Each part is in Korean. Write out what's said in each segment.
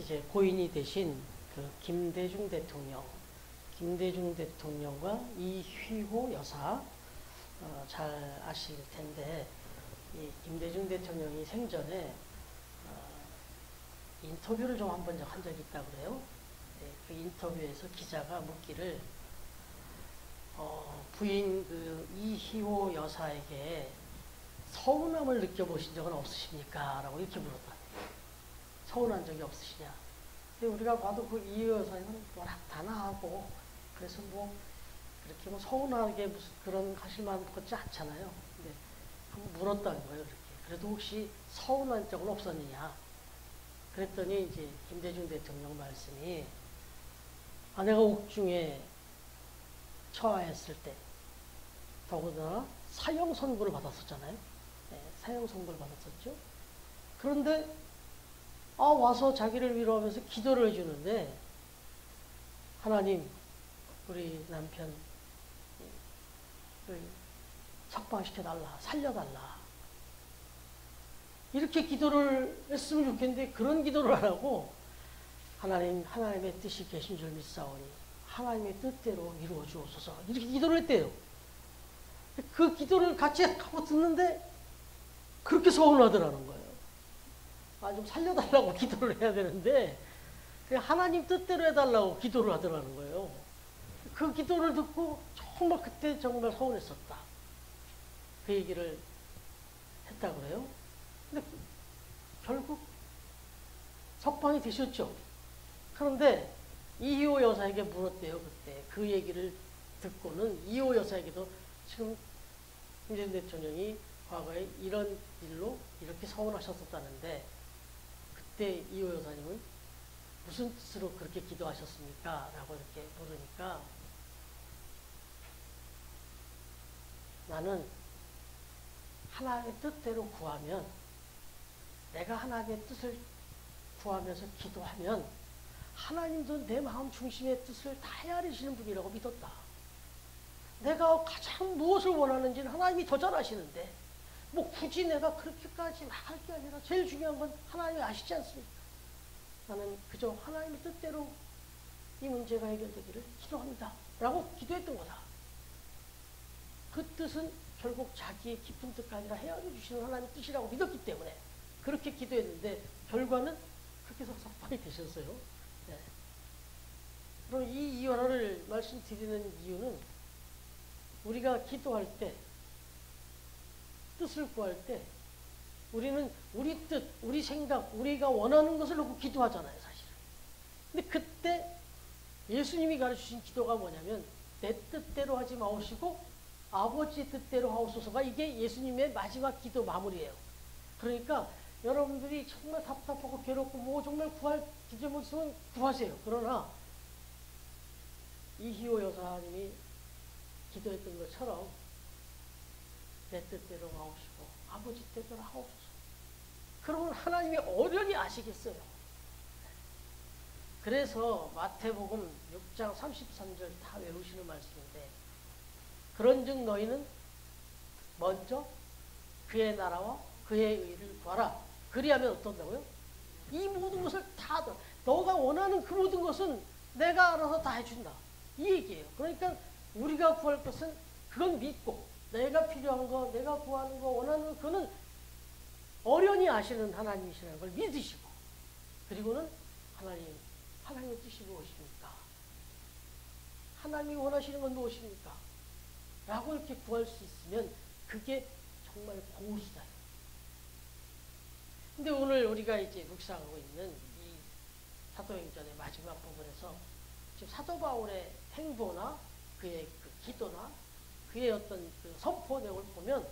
이제 고인이 되신 그 김대중 대통령과 이휘호 여사 잘 아실 텐데, 이 김대중 대통령이 생전에 인터뷰를 좀 한 적이 있다고 그래요. 네, 그 인터뷰에서 기자가 묻기를 부인 그 이희호 여사에게 서운함을 느껴보신 적은 없으십니까? 라고 이렇게 물었다. 서운한 적이 없으시냐? 근데 우리가 봐도 그 이희호 여사는 워낙 단아하고, 그래서 뭐 그렇게 뭐 서운하게 무슨 그런 하실 만한 것지 않잖아요. 근데 한번 물었다는 거예요. 이렇게. 그래도 혹시 서운한 적은 없었느냐? 그랬더니 이제 김대중 대통령 말씀이, 아내가 옥중에 처하였을 때 더군다나 사형 선고를 받았었잖아요. 네, 사형 선고를 받았었죠. 그런데 와서 자기를 위로하면서 기도를 해주는데, 하나님 우리 남편 석방시켜달라, 살려달라, 이렇게 기도를 했으면 좋겠는데 그런 기도를 안 하고, 하나님의 뜻이 계신 줄 믿사오니 하나님의 뜻대로 이루어 주옵소서, 이렇게 기도를 했대요. 그 기도를 같이 하고 듣는데 그렇게 서운하더라는 거예요. 좀 살려달라고 기도를 해야 되는데 하나님 뜻대로 해달라고 기도를 하더라는 거예요. 그 기도를 듣고 정말 그때 정말 서운했었다, 그 얘기를 했다고 그래요. 근데 결국 석방이 되셨죠. 그런데 이희호 여사에게 물었대요. 그때 그 얘기를 듣고는 이희호 여사에게도 지금 김대중 대통령이 과거에 이런 일로 이렇게 서운하셨었다는데, 그때 이희호 여사님은 무슨 뜻으로 그렇게 기도하셨습니까? 라고 이렇게 물으니까, 나는 하나님의 뜻대로 구하면, 내가 하나님의 뜻을 구하면서 기도하면 하나님도 내 마음 중심의 뜻을 다 헤아리시는 분이라고 믿었다. 내가 가장 무엇을 원하는지는 하나님이 더 잘 아시는데 뭐 굳이 내가 그렇게까지 막 할 게 아니라 제일 중요한 건 하나님이 아시지 않습니까? 나는 그저 하나님의 뜻대로 이 문제가 해결되기를 기도합니다 라고 기도했던 거다. 그 뜻은 결국 자기의 깊은 뜻가 아니라 헤아려 주시는 하나님의 뜻이라고 믿었기 때문에 그렇게 기도했는데, 결과는 그렇게 해서 석방이 되셨어요. 네. 그럼 이 이유를 말씀드리는 이유는, 우리가 기도할 때, 뜻을 구할 때 우리는 우리 뜻, 우리 생각, 우리가 원하는 것을 놓고 기도하잖아요, 사실은. 근데 그때 예수님이 가르치신 기도가 뭐냐면, 내 뜻대로 하지 마옵시고 아버지 뜻대로 하옵소서가 이게 예수님의 마지막 기도 마무리예요. 그러니까 여러분들이 정말 답답하고 괴롭고 뭐 정말 구할 기도 못 있으면 구하세요. 그러나 이희호 여사님이 기도했던 것처럼 내 뜻대로 하옵시고 아버지 뜻대로 하옵소서. 그러면 하나님이 어련히 아시겠어요. 그래서 마태복음 6장 33절 다 외우시는 말씀인데, 그런즉 너희는 먼저 그의 나라와 그의 의를 구하라. 그리하면 어떤다고요? 이 모든 것을 다, 너가 원하는 그 모든 것은 내가 알아서 다 해준다, 이 얘기예요. 그러니까 우리가 구할 것은 그건 믿고, 내가 필요한 거, 내가 구하는 거, 원하는 거, 그거는 어련히 아시는 하나님이시라는 걸 믿으시고, 그리고는 하나님의 뜻이 무엇입니까? 하나님이 원하시는 건 무엇입니까? 라고 이렇게 구할 수 있으면 그게 정말 고수다. 근데 오늘 우리가 이제 묵상하고 있는 이 사도행전의 마지막 부분에서 지금 사도 바울의 행보나 그의 그 기도나 그의 어떤 그 선포 내용을 보면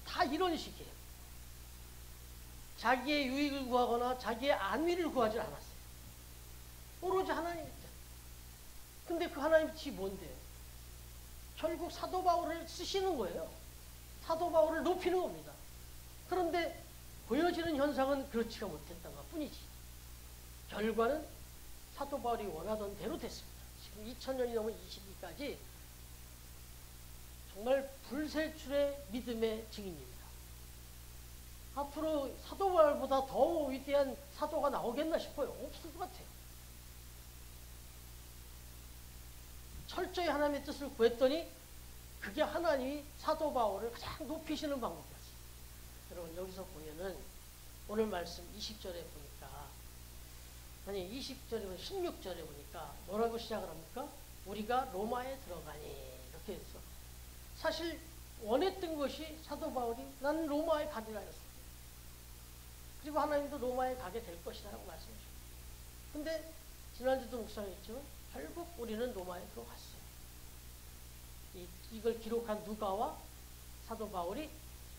다 이런 식이에요. 자기의 유익을 구하거나 자기의 안위를 구하지 않았어요. 오로지 하나님 뜻. 근데 그 하나님 뜻이 뭔데요? 결국 사도 바울을 쓰시는 거예요. 사도 바울을 높이는 겁니다. 그런데 보여지는 현상은 그렇지가 못했던 것 뿐이지, 결과는 사도 바울이 원하던 대로 됐습니다. 지금 2000년이 넘은 22까지 정말 불세출의 믿음의 증인입니다. 앞으로 사도 바울보다 더 위대한 사도가 나오겠나 싶어요. 없을 것 같아요. 철저히 하나님의 뜻을 구했더니 그게 하나님이 사도 바울을 가장 높이시는 방법이었어요. 여러분 여기서 보면은 오늘 말씀 20절에 보니까, 아니 20절에 보면 16절에 보니까 뭐라고 시작을 합니까? 우리가 로마에 들어가니, 이렇게 해서 사실 원했던 것이 사도 바울이 나는 로마에 가리라 했어요. 그리고 하나님도 로마에 가게 될 것이라고 말씀해 주셨어요. 근데 지난주도 묵상했지만 결국 우리는 로마에 들어갔어요. 이걸 기록한 누가와 사도 바울이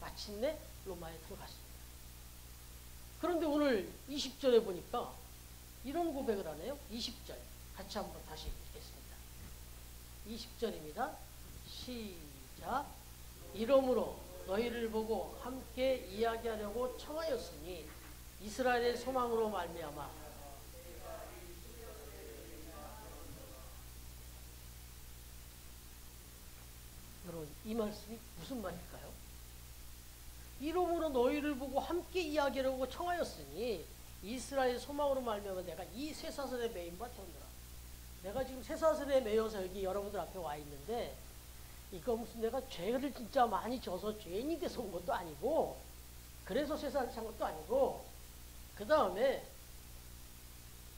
마침내 로마에 들어갔습니다. 그런데 오늘 20절에 보니까 이런 고백을 하네요. 20절 같이 한번 다시 읽겠습니다. 20절입니다. 시작. 이러므로 너희를 보고 함께 이야기하려고 청하였으니 이스라엘의 소망으로 말미암아. 여러분 이 말씀이 무슨 말일까요? 이러므로 너희를 보고 함께 이야기하려고 청하였으니 이스라엘의 소망으로 말미암아 내가 이 쇠사슬에 매인 바 되었노라. 내가 지금 쇠사슬에 매여서 여기 여러분들 앞에 와 있는데 이거 무슨 내가 죄를 진짜 많이 져서 죄인이 돼서 온 것도 아니고, 그래서 쇠사슬 찬 것도 아니고, 그 다음에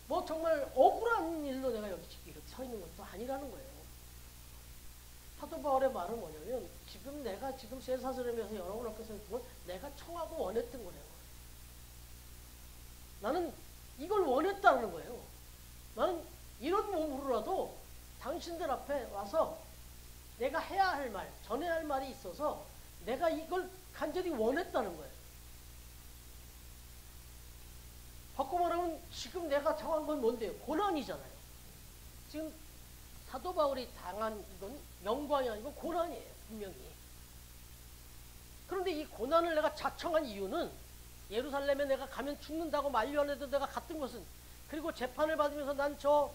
뭐 정말 억울한 일로 내가 여기 이렇게 서 있는 것도 아니라는 거예요. 사도 바울의 말은 뭐냐면 지금 내가 지금 쇠사슬에 매여서 여러분 앞에서 있는 건 내가 청하고 원했던 거예요. 나는 이걸 원했다는 거예요. 나는 이런 몸으로라도 당신들 앞에 와서 내가 해야 할 말, 전해야 할 말이 있어서 내가 이걸 간절히 원했다는 거예요. 바꿔 말하면 지금 내가 정한 건 뭔데요? 고난이잖아요. 지금 사도 바울이 당한 이건 영광이 아니고 고난이에요. 분명히. 그런데 이 고난을 내가 자청한 이유는 예루살렘에 내가 가면 죽는다고 만류하는데도 내가 갔던 것은, 그리고 재판을 받으면서 난 저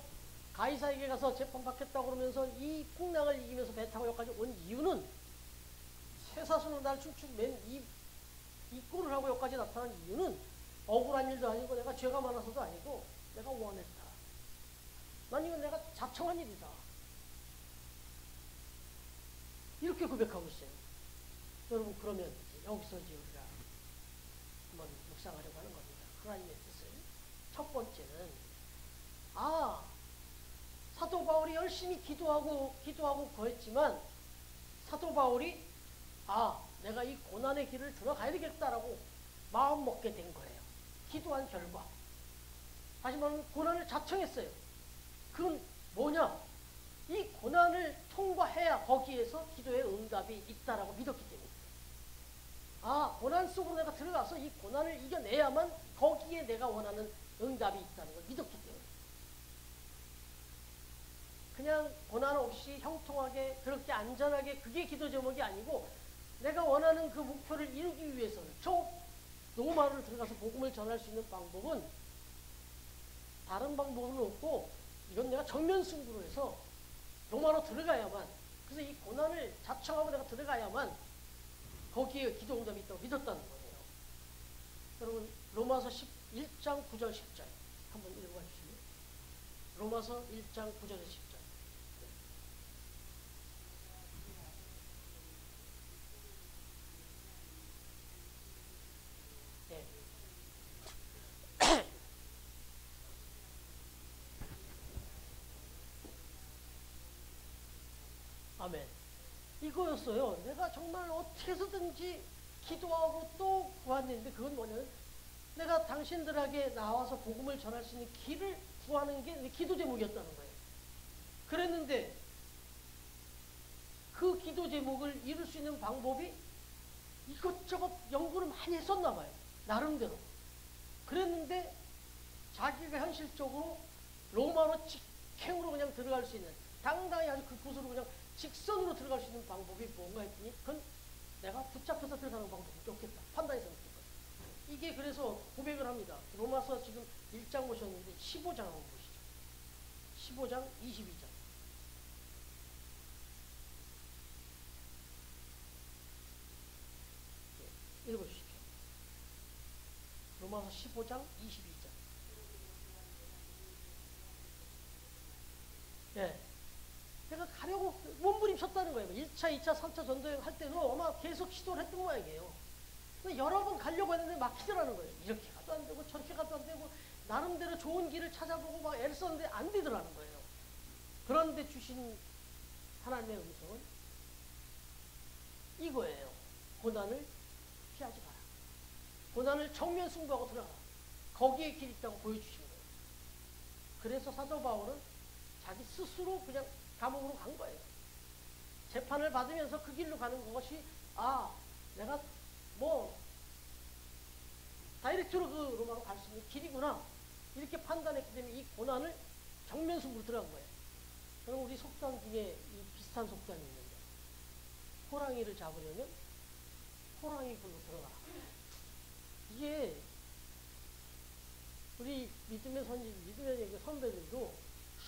가이사에게 가서 재판 받겠다고 그러면서 이 풍랑을 이기면서 배 타고 여기까지 온 이유는 쇠사슬로 날 축축 맨 이 꼴을 하고 여기까지 나타난 이유는 억울한 일도 아니고 내가 죄가 많아서도 아니고 내가 원했다. 난 이건 내가 자청한 일이다. 이렇게 고백하고 있어요. 여러분 그러면 여기서 이제 우리가 한번 묵상하려고 하는 겁니다. 하나님의 뜻을. 첫 번째는 사도 바울이 열심히 기도하고 구했지만 사도 바울이 내가 이 고난의 길을 들어가야 되겠다라고 마음 먹게 된 거예요. 기도한 결과. 다시 말하면 고난을 자청했어요. 그건 뭐냐? 이 고난을 통과해야 거기에서 기도의 응답이 있다라고 믿었기 때문에. 고난 속으로 내가 들어가서 이 고난을 이겨내야만 거기에 내가 원하는 응답이 있다는 걸 믿었기 때문에. 그냥 고난 없이 형통하게 그렇게 안전하게 그게 기도 제목이 아니고, 내가 원하는 그 목표를 이루기 위해서는 저 로마를 들어가서 복음을 전할 수 있는 방법은 다른 방법은 없고, 이건 내가 정면 승부로 해서 로마로 들어가야만, 그래서 이 고난을 자청하고 내가 들어가야만 거기에 기도 응답이 있다고 믿었다는 거예요. 여러분 로마서 1장 9절 10절 한번 읽어봐 주시면. 로마서 1장 9절에서 10절. 아멘. 이거였어요. 내가 정말 어떻게 해서든지 기도하고 또 구했는데, 그건 뭐냐면 내가 당신들에게 나와서 복음을 전할 수 있는 길을 구하는 게 기도 제목이었다는 거예요. 그랬는데 그 기도 제목을 이룰 수 있는 방법이 이것저것 연구를 많이 했었나 봐요. 나름대로. 그랬는데 자기가 현실적으로 로마로 직행으로 그냥 들어갈 수 있는, 당당히 아주 그곳으로 그냥 직선으로 들어갈 수 있는 방법이 뭔가 했더니 그건 내가 붙잡혀서 들어가는 방법이 없겠다. 판단해서 느낀 거예요. 이게 그래서 고백을 합니다. 로마서 지금 1장 보셨는데 15장 한번 보시죠. 15장 22절. 읽어주십시오. 로마서 15장 22절. 예. 내가 가려고 몸부림쳤다는 거예요. 1차, 2차, 3차 전도여행 할 때도 아마 계속 시도를 했던 모양이에요. 여러 번 가려고 했는데 막히더라는 거예요. 이렇게 가도 안 되고 저렇게 가도 안 되고 나름대로 좋은 길을 찾아보고 막 애를 썼는데 안 되더라는 거예요. 그런데 주신 하나님의 음성은 이거예요. 고난을 피하지 마라. 고난을 정면 승부하고 들어가라. 거기에 길 있다고 보여주신 거예요. 그래서 사도 바울은 자기 스스로 그냥 감옥으로 간 거예요. 재판을 받으면서 그 길로 가는 것이 내가 다이렉트로 그 로마로 갈 수 있는 길이구나 이렇게 판단했기 때문에 이 고난을 정면 승부로 들어간 거예요. 그럼 우리 속담 중에 이 비슷한 속담이 있는데 호랑이를 잡으려면 호랑이 굴로 들어가라. 이게 우리 믿음의 선배들도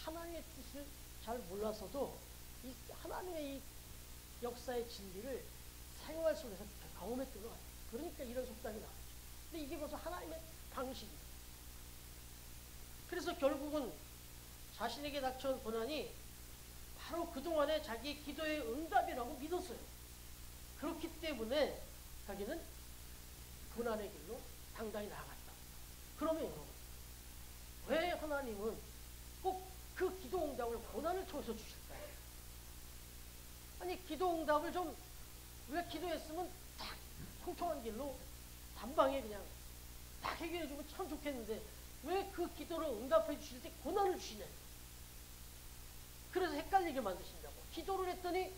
하나님의 뜻을 잘 몰라서도 이 하나님의 이 역사의 진리를 생활 속에서 경험했던 것 같아요. 그러니까 이런 속담이 나왔죠. 근데 이게 벌써 하나님의 방식이에요. 그래서 결국은 자신에게 닥쳐온 고난이 바로 그동안의 자기 기도의 응답이라고 믿었어요. 그렇기 때문에 자기는 고난의 길로 당당히 나아갔다. 그러면 여러분, 왜 하나님은 꼭 그 기도 응답을 고난을 통해서 주실까요? 아니, 기도 응답을 좀 우리가 기도했으면 딱 통통한 길로 단방에 그냥 딱 해결해주면 참 좋겠는데 왜 그 기도를 응답해 주실 때 고난을 주시냐. 그래서 헷갈리게 만드신다고. 기도를 했더니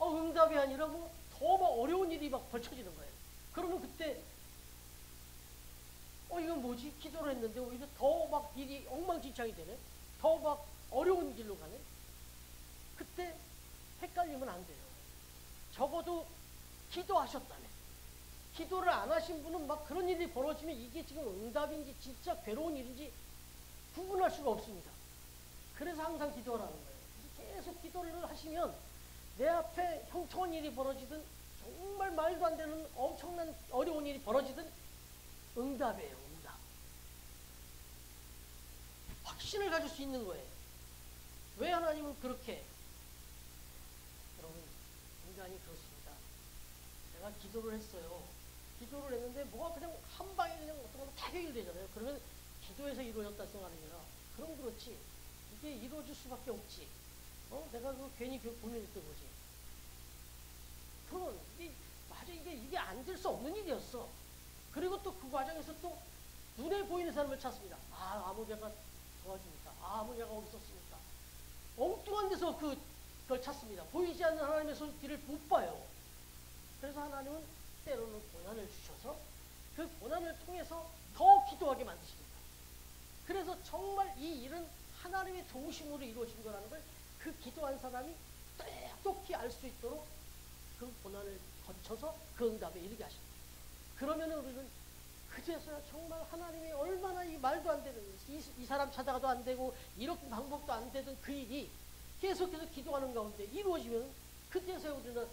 응답이 아니라고 더 막 어려운 일이 막 벌쳐지는 거예요. 그러면 그때 이건 뭐지? 기도를 했는데 오히려 더 막 일이 엉망진창이 되네. 더 막 어려운 길로 가네. 그때 헷갈리면 안 돼요. 적어도 기도하셨다네. 기도를 안 하신 분은 막 그런 일이 벌어지면 이게 지금 응답인지 진짜 괴로운 일인지 구분할 수가 없습니다. 그래서 항상 기도하라는 거예요. 계속 기도를 하시면 내 앞에 형통한 일이 벌어지든 정말 말도 안 되는 엄청난 어려운 일이 벌어지든 응답이에요. 응답. 확신을 가질 수 있는 거예요. 왜 하나님은 그렇게? 여러분, 인간이 그렇습니다. 내가 기도를 했어요. 기도를 했는데 뭐가 그냥 한 방에 그냥 어떤 거 다 해결되잖아요. 그러면 기도에서 이루어졌다 생각하는 게 아니라 그럼 그렇지. 이게 이루어질 수밖에 없지. 내가 그 괜히 고민했던 거지. 그러면 맞아, 이게 안 될 수 없는 일이었어. 그리고 또 그 과정에서 또 눈에 보이는 사람을 찾습니다. 아무 개가 도와주니까. 아무 개가 어디 있었습니까? 엉뚱한 데서 그걸 찾습니다. 보이지 않는 하나님의 손길을 못 봐요. 그래서 하나님은 때로는 고난을 주셔서 그 고난을 통해서 더 기도하게 만드십니다. 그래서 정말 이 일은 하나님의 도우심으로 이루어진 거라는 걸 그 기도한 사람이 똑똑히 알 수 있도록 그 고난을 거쳐서 그 응답에 이르게 하십니다. 그러면 우리는 그제서야 정말 하나님이 얼마나 이 말도 안 되는 이 사람 찾아가도 안 되고 이런 방법도 안 되던 그 일이 계속해서 기도하는 가운데 이루어지면 그때서야 우리는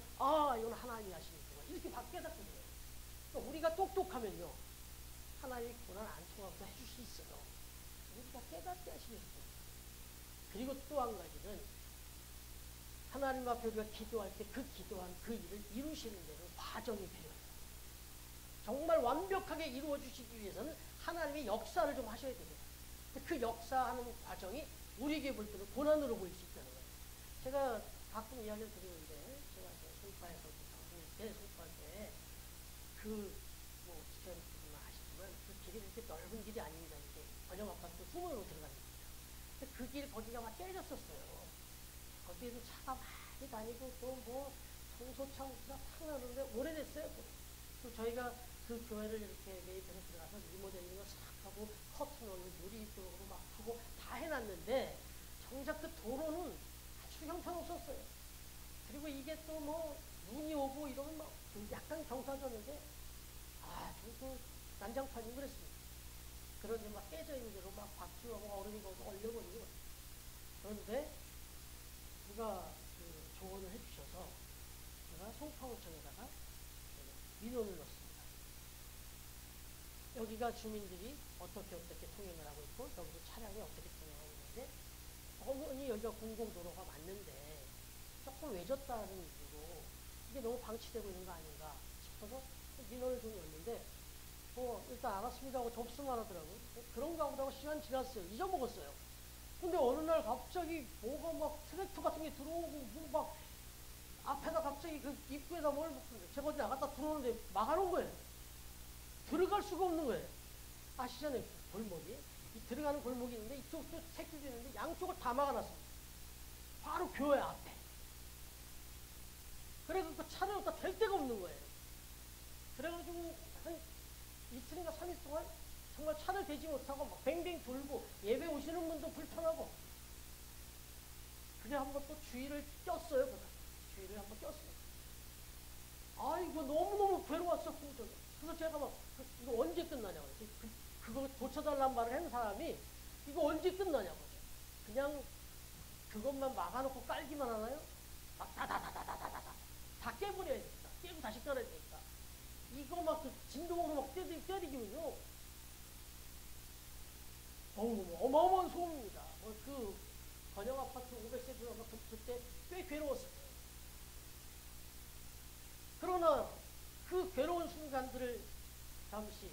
이건 하나님이 하시는구나 이렇게 깨닫거든요. 그러니까 우리가 똑똑하면요 하나님이 고난 안 통하고도 해줄 수 있어요. 우리가 깨닫게 하시는 거예요. 그리고 또 한 가지는 하나님 앞에 우리가 기도할 때 그 기도한 그 일을 이루시는 데는 과정이 필요해요. 정말 완벽하게 이루어 주시기 위해서는 하나님의 역사를 좀 하셔야 됩니다. 그 역사하는 과정이 우리에게 볼 때는 고난으로 보일 수 있다는 거예요. 제가 가끔 이야기를 드리는데 제가 송파에서 송파 때 지켜보시면 아시지만 그 길이 이렇게 넓은 길이 아닙니다. 이렇게 번영 아파트 후문으로 들어가는 길이죠. 그 길 거기가 막 깨졌었어요. 거기에도 차가 많이 다니고 또 청소차가 탁 나는데 오래됐어요. 또 저희가 그 교회를 이렇게 매입해서 들어가서 리모델링을 싹 하고 커튼을 유리 쪽으로 막 하고 다 해놨는데 정작 그 도로는 아주 형편없었어요. 그리고 이게 또 눈이 오고 이러면 막 약간 경사졌는데 아주 그 난장판이 그랬습니다. 그런데 막 깨져 있는 대로 막 바퀴하고 얼음이 거기서 얼려버리고 그런데 누가 그 조언을 해주셔서 제가 송파구청에다가 민원을 넣었습니다. 여기가 주민들이 어떻게 통행을 하고 있고 여기도 차량이 어떻게 통행하고 있는데 어머니 여기가 공공도로가 맞는데 조금 외졌다는 이유로 이게 너무 방치되고 있는 거 아닌가 싶어서 민원을 좀 냈는데 일단 알았습니다 하고 접수만 하더라고요. 그런가 보다 하고 시간 지났어요. 잊어먹었어요. 근데 어느 날 갑자기 뭐가 막 트랙터 같은 게 들어오고 막 앞에다 갑자기 그 입구에다 뭘 제가 어디 나갔다 들어오는데 막아놓은 거예요. 들어갈 수가 없는 거예요. 아시잖아요. 골목이. 이 들어가는 골목이 있는데 이쪽도 새길도 있는데 양쪽을 다 막아놨습니다. 바로 교회 앞에. 그래서 그 차를 갖다 댈 데가 없는 거예요. 그래가지고 한 이틀인가 3일 동안 정말 차를 대지 못하고 막 뱅뱅 돌고 예배 오시는 분도 불편하고 그래 한번 또 주의를 꼈어요. 주의를 한번 꼈어요. 이거 너무너무 괴로웠어. 그래서 제가 막 이거 언제 끝나냐고 그거 고쳐달라는 말을 한 사람이 이거 언제 끝나냐고 그냥 그것만 막아놓고 깔기만 하나요? 막 다다다다다다다 다 깨버려야 되니까 깨고 다시 깔아야 되니까 이거 막 진동으로 막 때리기면요 어마어마한 소음입니다. 그 번영 아파트 500세대가 그때 꽤 괴로웠어요. 그러나 그 괴로운 순간들을 잠시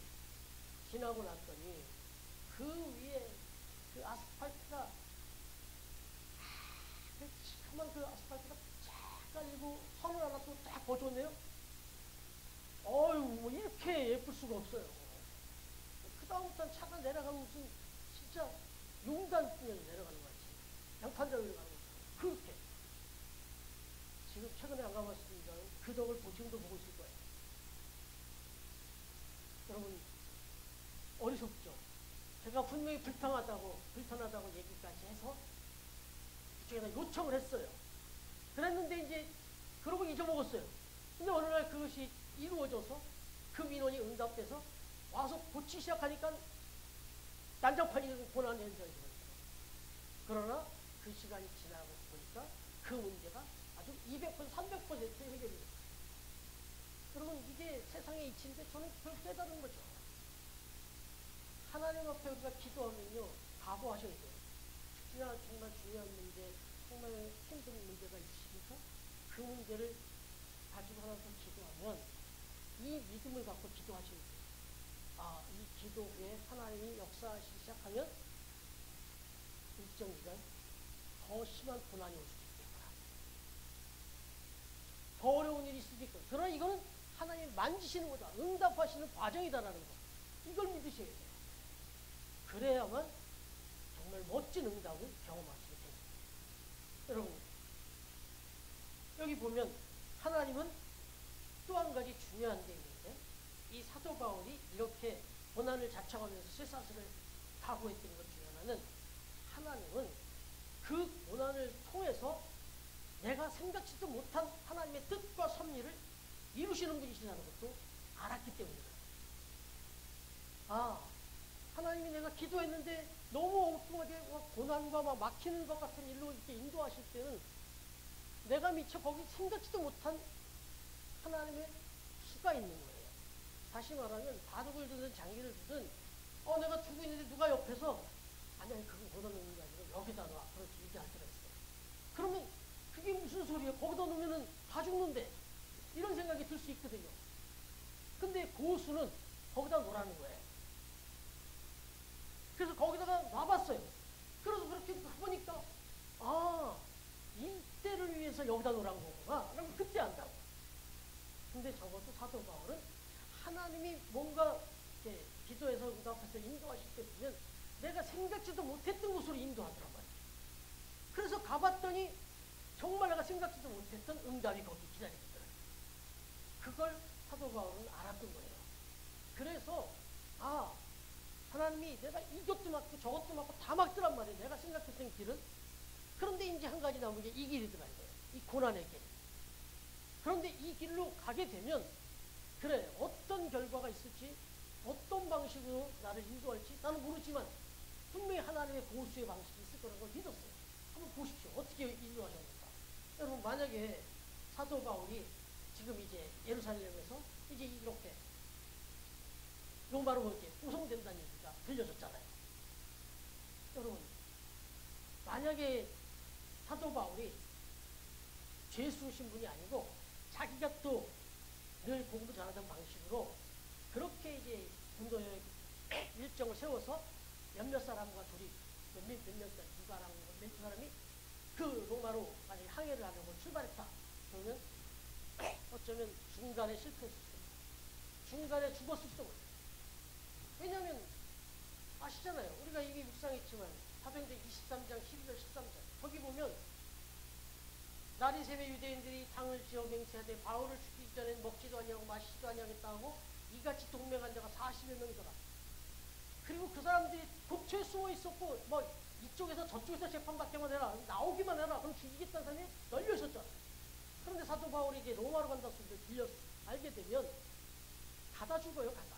지나고 났더니 그 위에 그 아스팔트가 그 시커먼 그 아스팔트가 쫙 깔리고 선을 하나 또 딱 거줬네요. 뭐 이렇게 예쁠 수가 없어요. 그 다음부터는 차가 내려가면 무슨 진짜 용단 뛰면서 내려가는 것 같이 양탄자 위로 가는 것 같이 그렇게 지금 최근에 안 가봤습니다. 그 덕을 지금도 보고 있을 거예요. 여러분 어리석죠? 제가 분명히 불편하다고 얘기까지 해서 그쪽에다 요청을 했어요. 그랬는데 이제 그러고 잊어먹었어요. 근데 어느 날 그것이 이루어져서 그 민원이 응답돼서 와서 고치기 시작하니까 난장판이 고난 현장이 되었어요. 그러나 그 시간이 지나고 보니까 그 문제가 아주 200%, 300% 해결이 됐어요. 여러분 이게 세상의 이치인데 저는 그걸 깨달은 거죠. 하나님 앞에 우리가 기도하면요 각오하셔야 돼요. 특히나 정말 중요한 문제, 정말 힘든 문제가 있으십니까? 그 문제를 가지고 하나님께 기도하면 이 믿음을 갖고 기도하셔야 돼요. 이 기도 후에 하나님이 역사하시기 시작하면 일정 기간 더 심한 고난이 올 수도 있겠구나. 더 어려운 일이 있을 수도 있고 그러나 이거는 하나님이 만지시는 거다. 응답하시는 과정이다라는 거. 이걸 믿으셔야 돼요. 그래야만 정말 멋진 응답을 경험하시게 됩니다. 여러분 여기 보면 하나님은 또 한 가지 중요한 게 있는데 이 사도 바울이 이렇게 고난을 자청하면서 쇠사슬을 각오했던 것 중에 하나는 하나님은 그 고난을 통해서 내가 생각지도 못한 하나님의 뜻과 섭리를 이루시는 분이시라는 것도 알았기 때문이다. 하나님이 내가 기도했는데 너무 엉뚱하게 고난과 막 막히는 것 같은 일로 이렇게 인도하실 때는 내가 미처 거기 생각지도 못한 하나님의 수가 있는 거예요. 다시 말하면 바둑을 두든 장기를 두든 내가 두고 있는데 누가 옆에서 아니 그거 거기다 놓는 게 아니라 여기다 놔. 그렇게 얘기할 때가 있어요. 그러면 그게 무슨 소리야? 거기다 놓으면 다 죽는데 이런 생각이 들 수 있거든요. 근데 고수는 거기다 놓으라는 거예요. 그래서 거기다가 놔봤어요. 그래서 그렇게 보니까 이때를 위해서 여기다 놓으란 거구나. 그러면 그때 안다고. 근데 적어도 사도 바울은 하나님이 뭔가 이렇게 기도해서 응답해서 인도하실 때 보면 내가 생각지도 못했던 곳으로 인도하더란 말이에요. 그래서 가봤더니 정말 내가 생각지도 못했던 응답이 거기 기다리고 있더라고요. 그걸 사도 바울은 알았던 거예요. 그래서 하나님이 내가 이것도 막고 저것도 막고 다 막더란 말이에요. 내가 생각했던 길은. 그런데 이제 한 가지 남은 게 이 길이더라 이거예요. 이 고난의 길. 그런데 이 길로 가게 되면 그래 어떤 결과가 있을지 어떤 방식으로 나를 인도할지 나는 모르지만 분명히 하나님의 보수의 방식이 있을 거라는 걸 믿었어요. 한번 보십시오. 어떻게 인도하셨는가. 여러분 만약에 사도 바울이 지금 이제 예루살렘에서 이제 이렇게 로마로 이렇게 구성된다는 얘기가 들려졌잖아요. 여러분, 만약에 사도 바울이 죄수 신분이 아니고 자기가 또 늘 복음을 전하던 방식으로 그렇게 이제 전도의 일정을 세워서 몇몇 사람과 둘이 몇몇 누가랑 몇 사람이 그 로마로 만약에 항해를 하려고 출발했다. 그러면 어쩌면 중간에 실패했을 수도 있고 중간에 죽었을 수도 있고. 왜냐하면 아시잖아요. 우리가 이미 묵상했지만 사도행전 23장 12절 13절 거기 보면 날이 새며 유대인들이 당을 지어 맹세하되 바울을 죽이기 전엔 먹지도 아니하고 마시지도 아니하겠다 하고 이같이 동맹한 자가 40여 명이더라. 그리고 그 사람들이 독초에 숨어 있었고 뭐 이쪽에서 저쪽에서 재판받게만 해라 나오기만 해라 그럼 죽이겠다는 사람이 널려 있었잖아. 그런데 사도 바울이 이제 로마로 간다 소리를 들렸어. 알게 되면 가다 죽어요. 가다.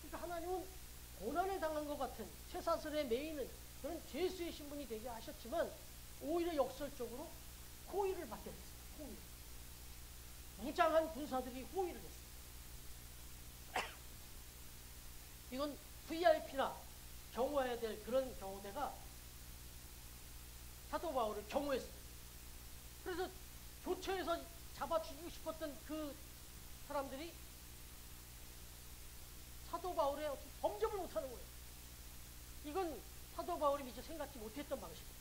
그러니까 하나님은 고난을 당한 것 같은 쇠사슬에 매이는 그런 죄수의 신분이 되게 하셨지만 오히려 역설적으로 호의를 받게 됐어요. 호의. 무장한 군사들이 호의를 했어요. 이건 VIP나 경호해야 될 그런 경호대가 사도 바울을 경호했어요. 그래서 교처에서 잡아 죽이고 싶었던 그 사람들이 사도 바울의 범접을 못하는 거예요. 이건 사도 바울이 미처 생각지 못했던 방식이에요.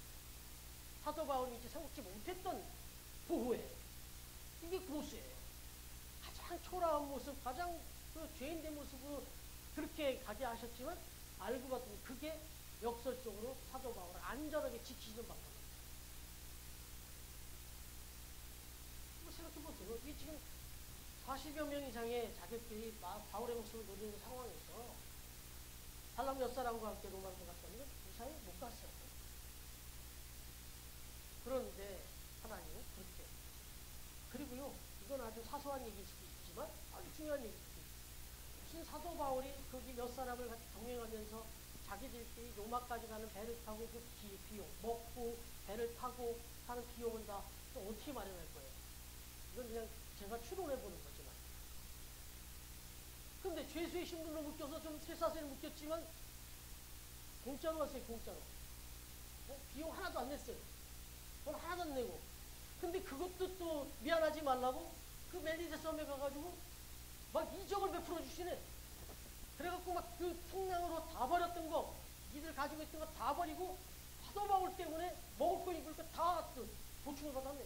사도 바울이 미처 생각지 못했던 보호예요. 이게 고수예요. 가장 초라한 모습, 가장 그 죄인된 모습으로 그렇게 가게 하셨지만 알고 봤더니 그게 역설적으로 사도 바울을 안전하게 지키시는 방법입니다. 생각해보세요. 이게 지금 40여 명 이상의 자객들이 바울의 목숨을 노리는 상황에서 달랑 몇 사람과 함께 로마로 갔다면 이상히 못 갔어요. 그런데 하나님은 그렇게. 그리고요, 이건 아주 사소한 얘기일 수도 있지만 아주 중요한 얘기일 수도 있어요. 무슨 사도 바울이 거기 몇 사람을 같이 동행하면서 자기들끼리 로마까지 가는 배를 타고 그 비용, 먹고 배를 타고 하는 비용은 다 또 어떻게 마련할 거예요? 이건 그냥 제가 추론해보는 거지만. 근데 죄수의 신분으로 묶여서 좀 쇠사슬에 묶였지만 공짜로 왔어요. 공짜로. 비용 하나도 안 냈어요. 돈 하나도 안 내고. 근데 그것도 또 미안하지 말라고 그 멜리세 섬에 가가지고 막 이적을 베풀어 주시네. 그래갖고 막 그 풍랑으로 다 버렸던 거, 니들 가지고 있던 거 다 버리고 사도 바울 때문에 먹을 거 입을 거 다 보충을 받았네.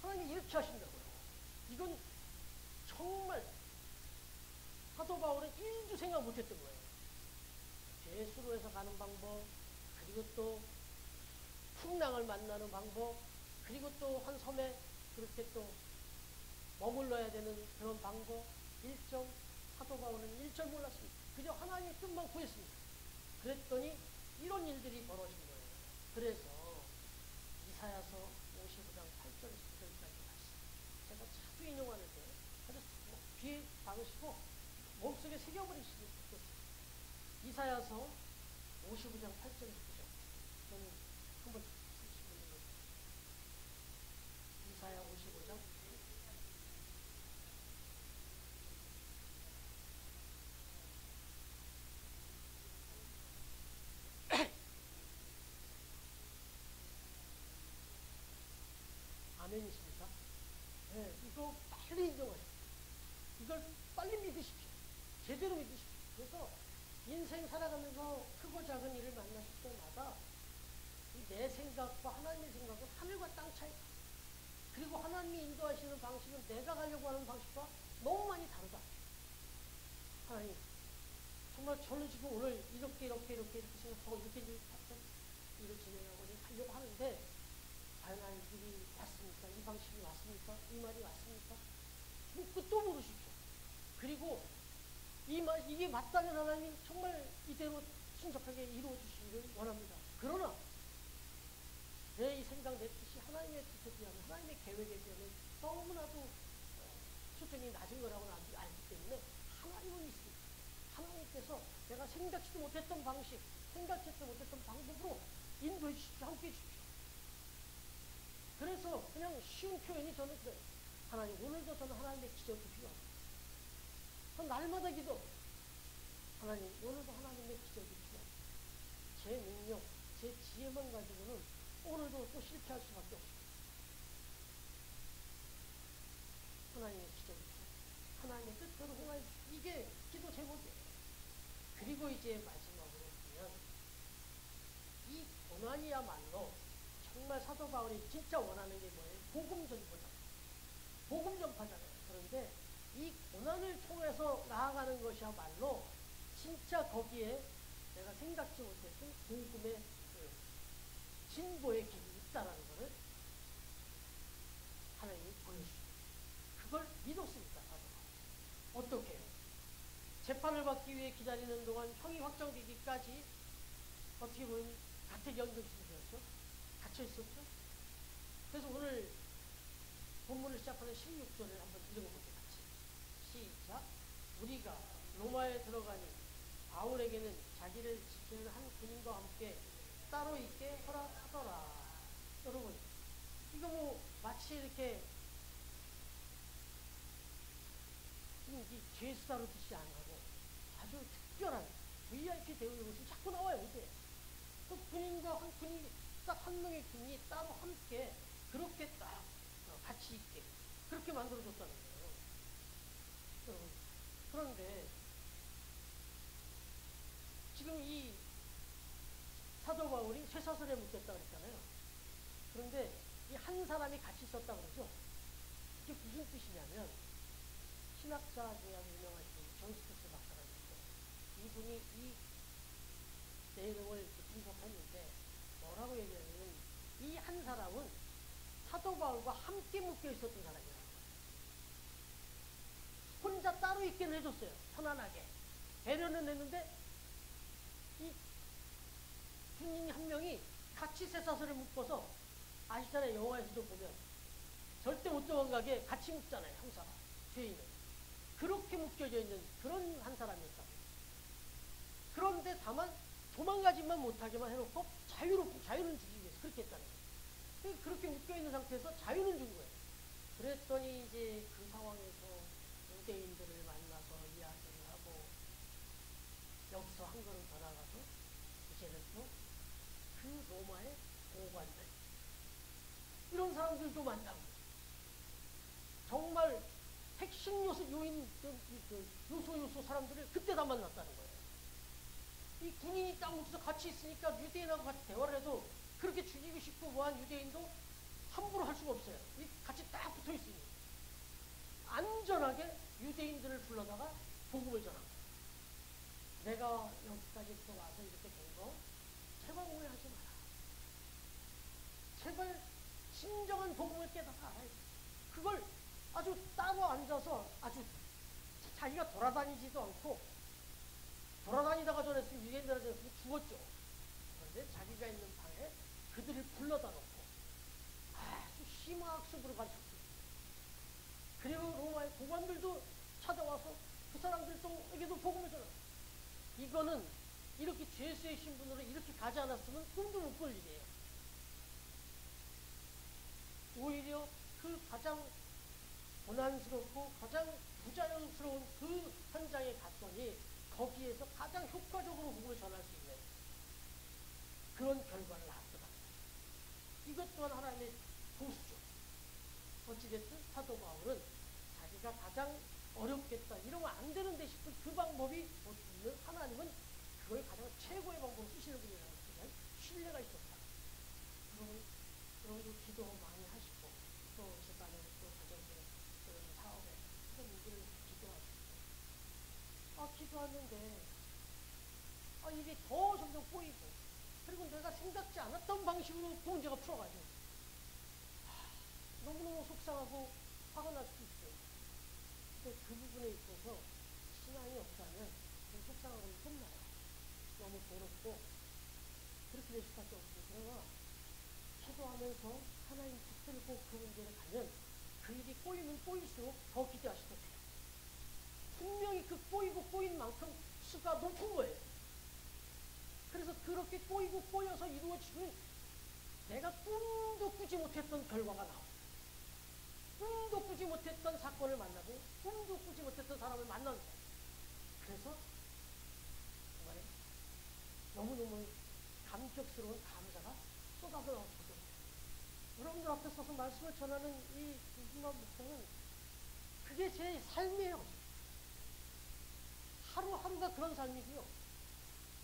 하나님이 이렇게 하신다고요. 이건 정말 사도 바울은 1도 생각 못했던 거예요. 죄수로 해서 가는 방법, 그리고 또 풍랑을 만나는 방법, 그리고 또 한 섬에 그렇게 또 머물러야 되는 그런 방법, 일정, 사도 바울은 일절 몰랐습니다. 그저 하나님의 뜻만 구했습니다. 그랬더니 이런 일들이 벌어진 거예요. 그래서 이사야서 55장 8절 10절까지 말씀. 제가 자주 인용하는데 아주 귀에 박으시고 몸속에 새겨버릴 수도 있겠어요. 이사야서 55장 8절 10절. 저는 한번 쓰시고 있는 거예요. 이사야 55장 아멘이십니까? 네, 이거 빨리 인정하십시오. 이걸 빨리 믿으십시오. 제대로 믿으십시오. 그래서 인생 살아가면서 크고 작은 일을 만나실 때마다 내 생각과 하나님의 생각은 하늘과 땅 차이. 그리고 하나님이 인도하시는 방식은 내가 가려고 하는 방식과 너무 많이 다르다. 하나님, 정말 저는 지금 오늘 이렇게 생각하고 이렇게 일을 진행하고 하려고 하는데 과연 하나님 일이 맞습니까? 이 방식이 맞습니까? 이 말이 맞습니까? 묻고 물으십시오. 그리고 이게 맞다면 하나님 정말 이대로 신속하게 이루어 주시기를 원합니다. 그러나 내 이 생각, 내 뜻이 하나님의 뜻에 비하면, 하나님의 계획에 비하면 너무나도 수준이 낮은 거라고 알기 때문에 하나님은 있습니다. 하나님께서 내가 생각지도 못했던 방식, 생각지도 못했던 방법으로 인도해 주십시오. 함께 해 주십시오. 그래서 그냥 쉬운 표현이 저는 그래요. 하나님, 오늘도 저는 하나님의 기적이 필요합니다. 날마다 기도. 하나님, 오늘도 하나님의 기적이 필요합니다. 제 능력, 제 지혜만 가지고는 오늘도 또 실패할 수밖에 없습니다. 하나님의 기적이 필요합니다. 하나님의 뜻대로 행하여 주십시오. 이게 기도 제목이에요. 그리고 이제 마지막으로 보면 이 고난이야말로 정말 사도 바울이 진짜 원하는 게 뭐예요? 복음 전파잖아요. 복음 전파잖아요. 그런데 이 고난을 통해서 나아가는 것이야말로 진짜 거기에 내가 생각지 못했던 복음의 그 진보의 길이 있다라는 것을 하나님이 보여주십니다. 그걸 믿었습니다. 사도 바울. 어떻게 해요? 재판을 받기 위해 기다리는 동안 형이 확정되기까지 어떻게 보면 가택연금심이었죠. 갇혀 있었죠. 그래서 오늘 본문을 시작하는 16절을 한번 읽어보세요. 같이. 시작. 우리가 로마에 들어가니 바울에게는 자기를 지키는 한 군인과 함께 따로 있게 허락하더라. 여러분, 이거 뭐 마치 이렇게 죄수 다루듯이 안 하고 아주 특별한 VIP 대우의 모습이 자꾸 나와요. 이게 그 군인과 한 군이 딱 한 명의 군이 따로 함께 그렇게 딱 같이 있게 그렇게 만들어줬다는 거예요. 그런데 지금 이 사도 바울이 쇠사슬에 묶였다고 했잖아요. 그런데 이 한 사람이 같이 있었다고 그러죠. 이게 무슨 뜻이냐면 신학자 중에 아주 유명하신 존 스투스 박사라고 있어요. 이분이 이 내용을 분석했는데 뭐라고 얘기하냐면 이 한 사람은 사도 바울과 함께 묶여 있었던 사람이라는 거예요. 혼자 따로 있기는 해줬어요. 편안하게. 배려는 했는데 이 군인 한 명이 같이 쇠사슬을 묶어서 아시잖아요. 영화에서도 보면 절대 못 도망가게 같이 묶잖아요. 형사가. 죄인은. 그렇게 묶여져 있는 그런 한 사람이었다고. 그런데 다만 도망가지만 못하게만 해놓고 자유는 주기 위해서 그렇게 했다는 거예요. 그렇게 묶여있는 상태에서 자유는 준 거예요. 그랬더니 이제 그 상황에서 유대인들을 만나서 이야기를 하고 여기서 한 걸음 더 나가서 이제는 또 그 로마의 고관들 이런 사람들도 만나고 정말 핵심 요인 요소 사람들을 그때 다 만났다는 거예요. 이 군인이 딱 묶어서 같이 있으니까 유대인하고 같이 대화를 해도 그렇게 죽이고 싶고 뭐한 유대인도 함부로 할 수가 없어요. 같이 딱 붙어 있으니 안전하게 유대인들을 불러다가 복음을 전한 거예요. 내가 여기까지부터 와서 이렇게 된 거 제발 오해하지 마라. 제발 진정한 복음을 깨닫아 알아야 돼. 그걸 아주 따로 앉아서 아주 자기가 돌아다니지도 않고 돌아다니다가 전했으면 유대인들한테 죽었죠. 그런데 자기가 있는 방에 그들을 불러다 놓고 아주 심화학습으로 가르쳤어요. 그리고 로마의 고관들도 찾아와서 그 사람들에게도 복음을 전했어요. 이거는 이렇게 죄수의 신분으로 이렇게 가지 않았으면 꿈도 못 꿀 일이에요. 오히려 그 가장 고난스럽고 가장 부자연스러운 그 현장에 갔더니 거기에서 가장 효과적으로 복음을 전할 수 있는 그런 결과를 낳았더라. 이것 또한 하나님의 보수죠. 어찌됐든 사도 바울은 자기가 가장 어렵겠다, 이러면 안 되는데 싶은 그 방법이 보시면 하나님은 그걸 가장 최고의 방법으로 쓰시는 분이라는 것에 신뢰가 있었다. 여러분도 기도 많이 하시고 또 집안에 또 가정에 또 사업에 그런 문제를 기도하시고 기도하는데 일이 더 점점 꼬이고 그리고 내가 생각지 않았던 방식으로 또 문제가 풀어가지고 너무너무 속상하고 화가 날 수도 있어요. 근데 그 부분에 있어서 신앙이 없다면 그 속상함은 끝나요. 너무 괴롭고 그렇게 될 수밖에 없어요. 그러나 기도하면서 하나님 붙들고 그 문제를 가면 그 일이 꼬이면 꼬일수록 더 기대하셔도 돼요. 분명히 그 꼬인 만큼 수가 높은 거예요. 그래서 그렇게 꼬이고 꼬여서 이루어지면 내가 꿈도 꾸지 못했던 결과가 나와요. 꿈도 꾸지 못했던 못했던 사건을 만나고 꿈도 꾸지 못했던 사람을 만나는 거예요. 그래서 정말 너무너무 감격스러운 감사가 쏟아져 나오거든요. 여러분들 앞에 서서 말씀을 전하는 이 이승만 목사는 그게 제 삶이에요. 하루하루가 그런 삶이고요.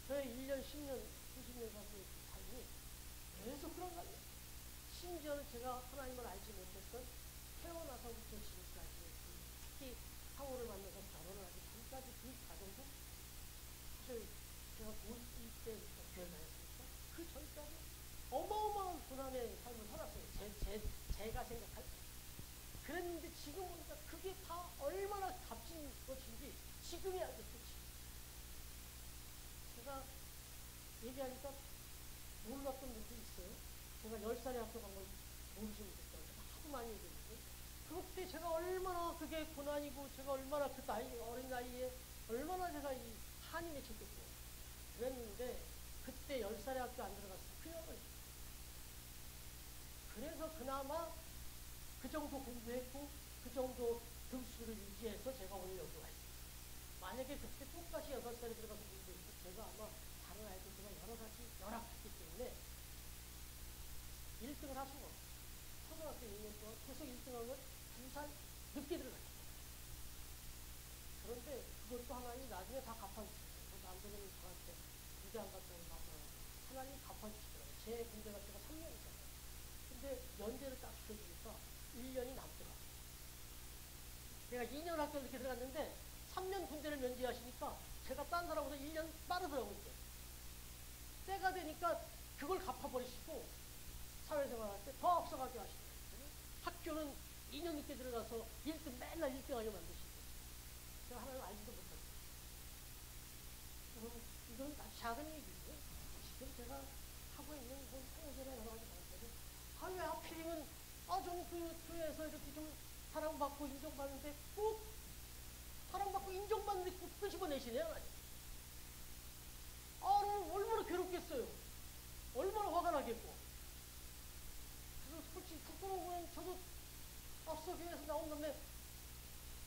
저의 1년, 10년, 90년 사는 삶이 계속 그런 삶이에요. 심지어는 제가 하나님을 알지 못했던 태어나서부터 지금까지 특히 상호를 만나서 결혼을 하기 전까지 그 과정도 사실 제가 고1 때부터 교회 다녔으니까 그 전까지 어마어마한 고난의 삶을 살았어요. 제가 생각할 때. 그랬는데 지금 보니까 그게 다 얼마나 값진 것인지 지금이 알겠죠. 제가 얘기하니까 몰랐던 분도 있어요. 제가 10살에 학교 간 걸 모르지 못했다고 하도 많이 얘기했는데 그때 제가 얼마나 그게 고난이고 제가 얼마나 그 어린 나이에 얼마나 제가 이 한이 맺혔겠어요. 그랬는데 그때 10살에 학교 안 들어갔으면 큰일 날 뻔했어요. 그래서 그나마 그 정도 공부했고 그 정도 등수를 유지해서 제가 오늘 여기 와 있습니다. 만약에 그때 똑같이 6살에 들어가서 공부했고 제가 아마 다른 아이들보다 여러 가지 열악했기 때문에 1등을 할 수가 없어요. 초등학교 2년 동안 계속 1등하면 2살 늦게 들어갔죠. 그런데 그것도 하나님 나중에 다 갚아주셨어요. 남들은 저한테 군대 안 갔다고 하면 하나님 갚아주시더라고요. 제 군대 갈 때가 3년이잖아요. 근데 연대를 딱 시켜주니까 1년이 남더라고요. 내가 2년 학교를 이렇게 들어갔는데 3년 군대를 면제하시니까 제가 딴 사람보다 1년 빠르더라고요. 때가 되니까 그걸 갚아버리시고 사회생활 할 때 더 앞서가게 하시더라고요. 학교는 2년 늦게 들어가서 1등 맨날 1등하게 만드시고 제가 하나님 알지도 못했어요. 이건 작은 얘기인데 지금 제가 하고 있는 사회생활 여러 가지 방법이 왜 하필이면 저는 그 교회에서 이렇게 좀 사랑받고 인정받는데 꼭 사랑받고 인정받는데 꼭 끄집어내시네요. 얼마나 괴롭겠어요. 얼마나 화가 나겠고. 그래서 솔직히 부끄러우면 저도 앞서 교회에서 나온 건데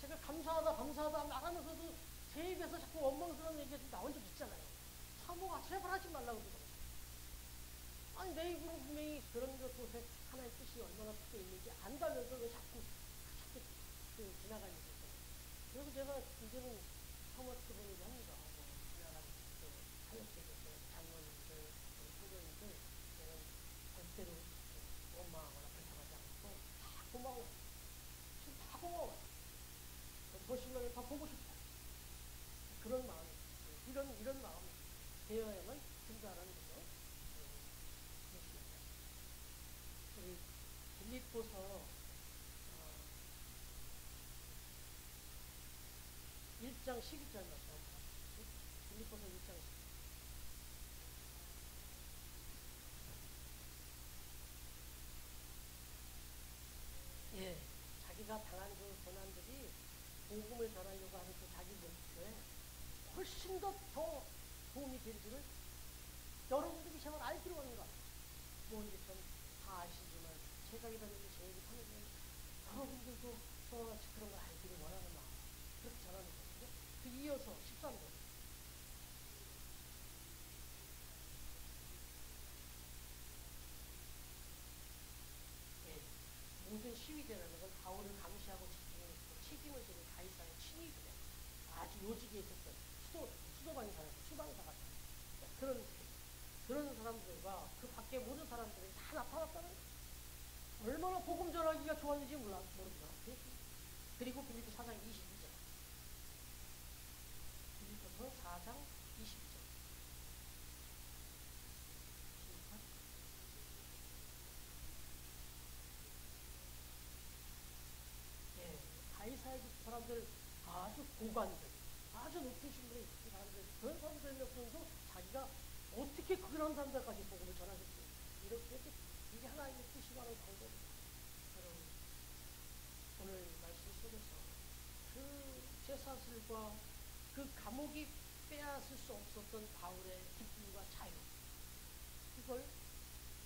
제가 감사하다 말하면서도 제 입에서 자꾸 원망스러운 얘기가 좀 나온 적 있잖아요. 사모가 제발 하지 말라고 그러더라고요. 아니 내 입으로 분명히 그런 것에 하나의 뜻이 얼마나 크게 있는지 안다면서 왜 자꾸 지나가는 거죠. 그래서 제가 이제는 사모한테 그런 얘기 합니다. 지나가는 사역자들, 장로님들, 선교님들 저는 절대로 원망하거나 불평하지 않고 다 고마워. 지금 다 고마워. 보시면 다 보고 싶다. 그런 마음이 이런 마음이 되어야만 증가하는 거죠. 우리 빌립보서 1장 12절 말씀합니다. 빌립보서 1장 12절. 예, 자기가 당한 그 고난들이 복음을 전하려고 하는 그 자기 목표에 훨씬 더 도움이 된 줄을 여러분들이 제발 알기로 하는 것 같아요. 뭐 이제 좀 다 아시지만 제가 이런 일을 제 얘기하면 여러분들도 저와 같이 그런 걸 알기를 원하는 마음 그렇게 전하는 거거든요. 그 이어서 13절. 예, 모든 시위대라는 건 바울을 감시하고 집중했고 책임을 지는 가이사의 친위군에 아주 요직에 있었던 수도방사가 그런 사람들과 그 밖에 모든 사람들이 다 나타났다는 거예요. 얼마나 복음 전하기가 좋았는지 모르구나. 그리고 빌립보 4장 22절. 빌립보서 4장 22절. 예, 가이사의 사람들 아주 고관들, 아주 높은 신분에 있는 사람들, 그런 사람들 몇 명도 자기가 어떻게 그런 사람들까지 복음을 전하겠어요. 이게 하나님의 뜻이라는 방법입니다. 여러분, 오늘 말씀 속에서 그 쇠사슬과 그 감옥이 빼앗을 수 없었던 바울의 기쁨과 자유, 이걸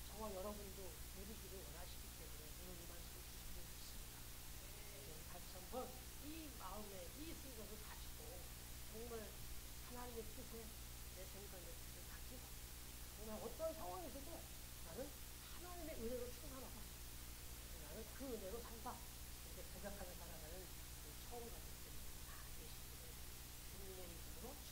저와 여러분도 누리기를 원하시기 때문에 오늘 이 말씀을 주시고 있습니다. 같이 한번 상황에서도 나는 하나님의 은혜로 충만하다. 나는 그 은혜로 산다.